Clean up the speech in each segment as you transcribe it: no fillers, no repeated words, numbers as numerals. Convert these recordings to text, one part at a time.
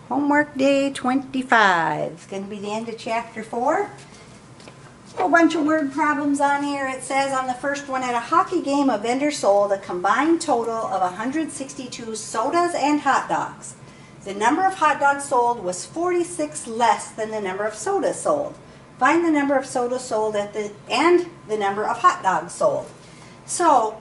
Homework day 25. It's going to be the end of chapter 4. A whole bunch of word problems on here. It says on the first one, at a hockey game, a vendor sold a combined total of 162 sodas and hot dogs. The number of hot dogs sold was 46 less than the number of sodas sold. Find the number of sodas sold and the number of hot dogs sold. So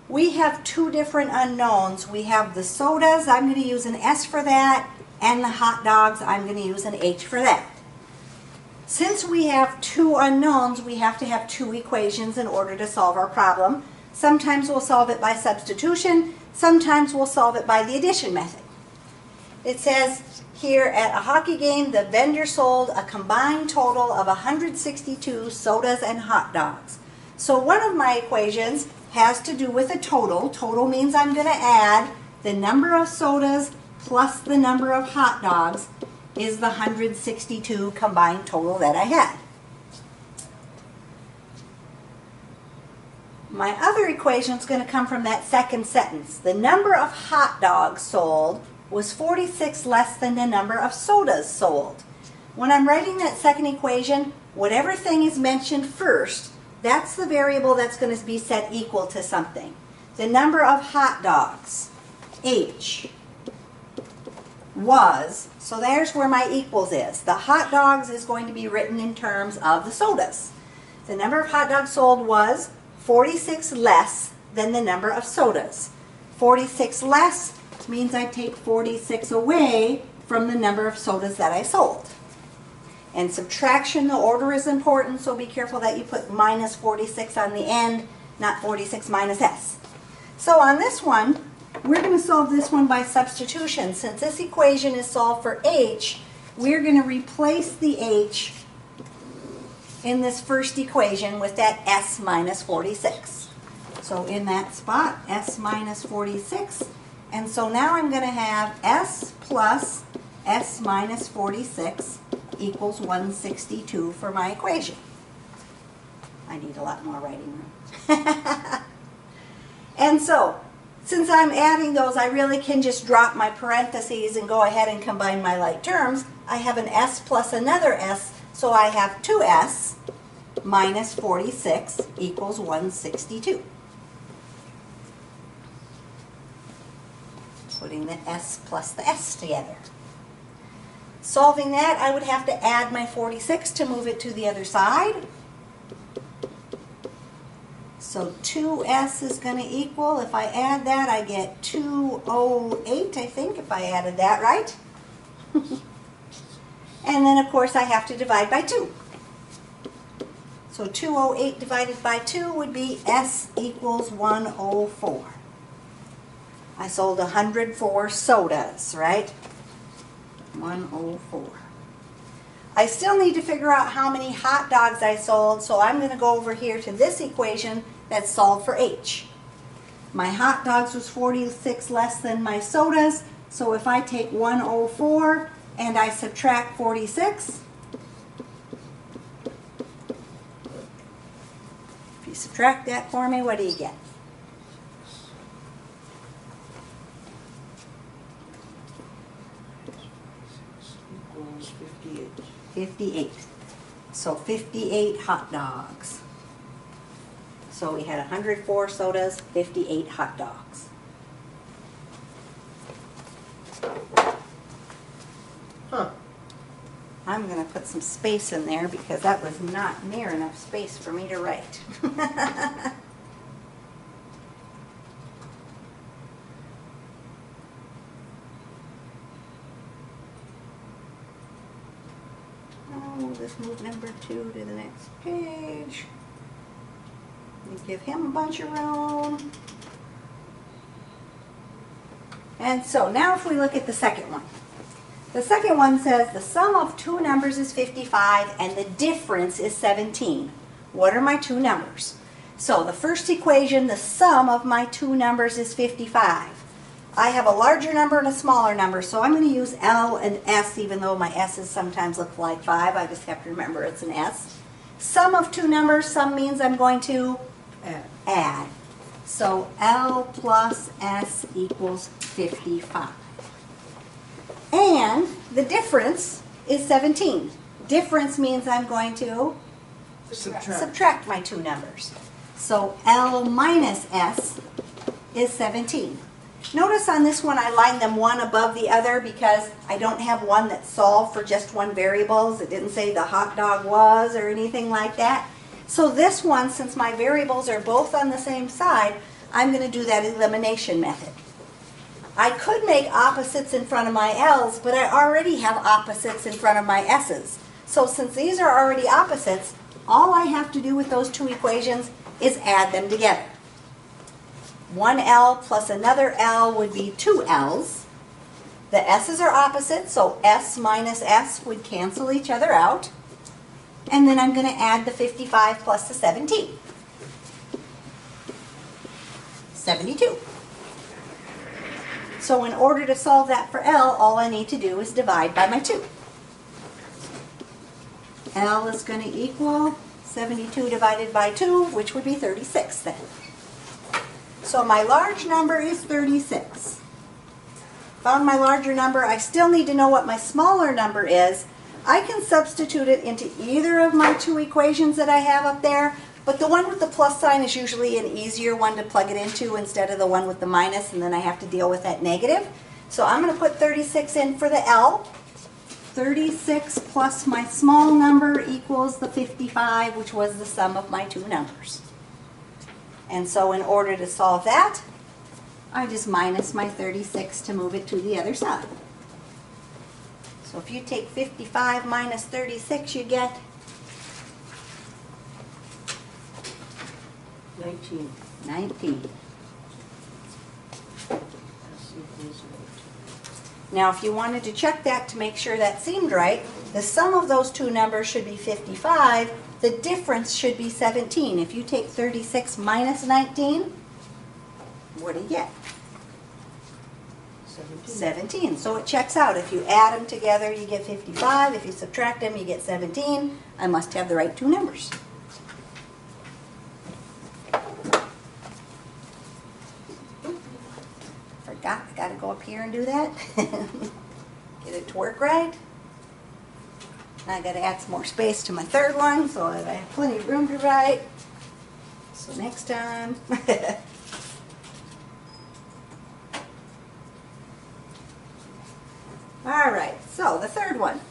we have two different unknowns. We have the sodas, I'm going to use an S for that, and the hot dogs, I'm going to use an H for that. Since we have two unknowns, we have to have two equations in order to solve our problem. Sometimes we'll solve it by substitution, sometimes we'll solve it by the addition method. It says here, at a hockey game, the vendor sold a combined total of 162 sodas and hot dogs. So one of my equations has to do with a total. Total means I'm going to add the number of sodas plus the number of hot dogs is the 162 combined total that I had. My other equation is going to come from that second sentence. The number of hot dogs sold was 46 less than the number of sodas sold. When I'm writing that second equation, whatever thing is mentioned first, that's the variable that's going to be set equal to something. The number of hot dogs, H, was, so there's where my equals is. The hot dogs is going to be written in terms of the sodas. The number of hot dogs sold was 46 less than the number of sodas. 46 less means I take 46 away from the number of sodas that I sold. And subtraction, the order is important, so be careful that you put minus 46 on the end, not 46 minus S. So on this one, we're going to solve this one by substitution. Since this equation is solved for H, we're going to replace the H in this first equation with that S minus 46. So in that spot, S minus 46. And so now I'm going to have S plus S minus 46 equals 162 for my equation. I need a lot more writing room. And so, since I'm adding those, I really can just drop my parentheses and go ahead and combine my like terms. I have an S plus another S, so I have 2S minus 46 equals 162. Putting the S plus the S together. Solving that, I would have to add my 46 to move it to the other side. So 2S is going to equal, if I add that, I get 208, I think, if I added that right. And then, of course, I have to divide by 2. So 208 divided by 2 would be S equals 104. I sold 104 sodas, right? 104. I still need to figure out how many hot dogs I sold, so I'm going to go over here to this equation that's solved for H. My hot dogs was 46 less than my sodas, so if I take 104 and I subtract 46, if you subtract that for me, what do you get? Equals 58. 58. So 58 hot dogs. So we had 104 sodas, 58 hot dogs. Huh. I'm going to put some space in there because that was not near enough space for me to write. Oh, let's move number 2 to the next page. And give him a bunch of room. And so now if we look at the second one. The second one says the sum of two numbers is 55 and the difference is 17. What are my two numbers? So the first equation, the sum of my two numbers is 55. I have a larger number and a smaller number, so I'm going to use L and S, even though my S's sometimes look like 5. I just have to remember it's an S. Sum of two numbers, sum means I'm going to add. So L plus S equals 55. And the difference is 17. Difference means I'm going to subtract my two numbers. So L minus S is 17. Notice on this one I lined them one above the other because I don't have one that's solved for just one variable. It didn't say the hot dog was or anything like that. So this one, since my variables are both on the same side, I'm going to do that elimination method. I could make opposites in front of my L's, but I already have opposites in front of my S's. So since these are already opposites, all I have to do with those two equations is add them together. One L plus another L would be two L's. The S's are opposite, so S minus S would cancel each other out. And then I'm going to add the 55 plus the 17. 72. So in order to solve that for L, all I need to do is divide by my 2. L is going to equal 72 divided by 2, which would be 36 then. So my large number is 36. Found my larger number. I still need to know what my smaller number is. I can substitute it into either of my two equations that I have up there, but the one with the plus sign is usually an easier one to plug it into instead of the one with the minus, and then I have to deal with that negative. So I'm going to put 36 in for the L. 36 plus my small number equals the 55, which was the sum of my two numbers. And so in order to solve that, I just minus my 36 to move it to the other side. So if you take 55 minus 36, you get 19. 19. S equals 8. Now if you wanted to check that to make sure that seemed right, the sum of those two numbers should be 55. The difference should be 17. If you take 36 minus 19, what do you get? 17. So it checks out. If you add them together, you get 55. If you subtract them, you get 17. I must have the right two numbers. Forgot, I got to go up here and do that. Get it to work right. I got to add some more space to my third one so that I have plenty of room to write. So next time. Alright, so the third one.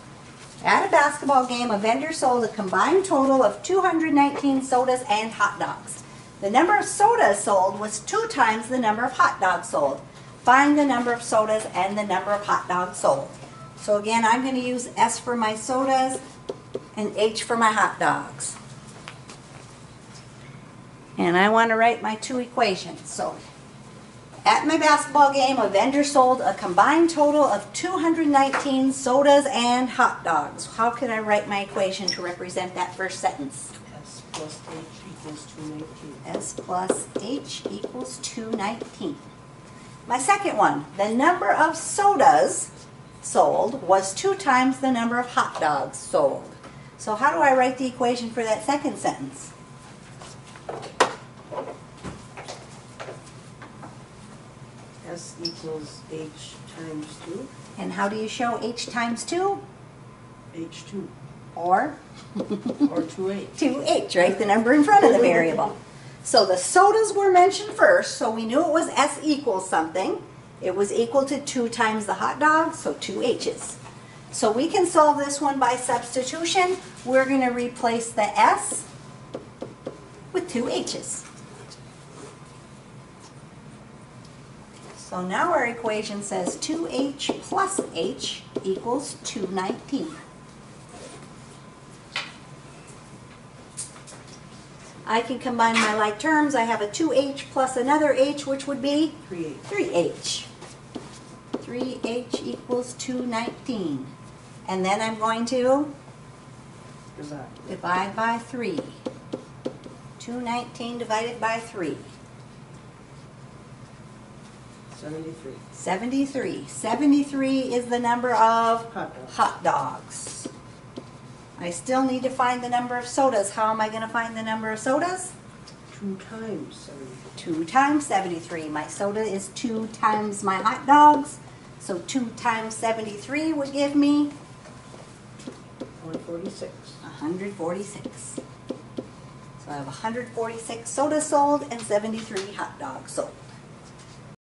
At a basketball game, a vendor sold a combined total of 219 sodas and hot dogs. The number of sodas sold was 2 times the number of hot dogs sold. Find the number of sodas and the number of hot dogs sold. So again, I'm going to use S for my sodas and H for my hot dogs. And I want to write my two equations. So at my basketball game, a vendor sold a combined total of 219 sodas and hot dogs. How can I write my equation to represent that first sentence? S plus H equals 219. S plus H equals 219. My second one, the number of sodas sold was 2 times the number of hot dogs sold. So how do I write the equation for that second sentence? S equals H times 2. And how do you show H times 2? H2. Or? Or 2H. 2H, right? The number in front of the variable. So the sodas were mentioned first, so we knew it was S equals something. It was equal to 2 times the hot dogs, so 2 H's. So we can solve this one by substitution. We're going to replace the S with 2 H's. So now our equation says 2H plus H equals 219. I can combine my like terms. I have a 2H plus another H, which would be 3H. 3H. 3H equals 219. And then I'm going to divide by 3. 219 divided by 3. 73. 73. 73 is the number of Hot dogs. hot dogs. I still need to find the number of sodas. How am I going to find the number of sodas? 2 times 73. 2 times 73. My soda is 2 times my hot dogs. So 2 times 73 would give me 146. 146. So I have 146 sodas sold and 73 hot dogs sold.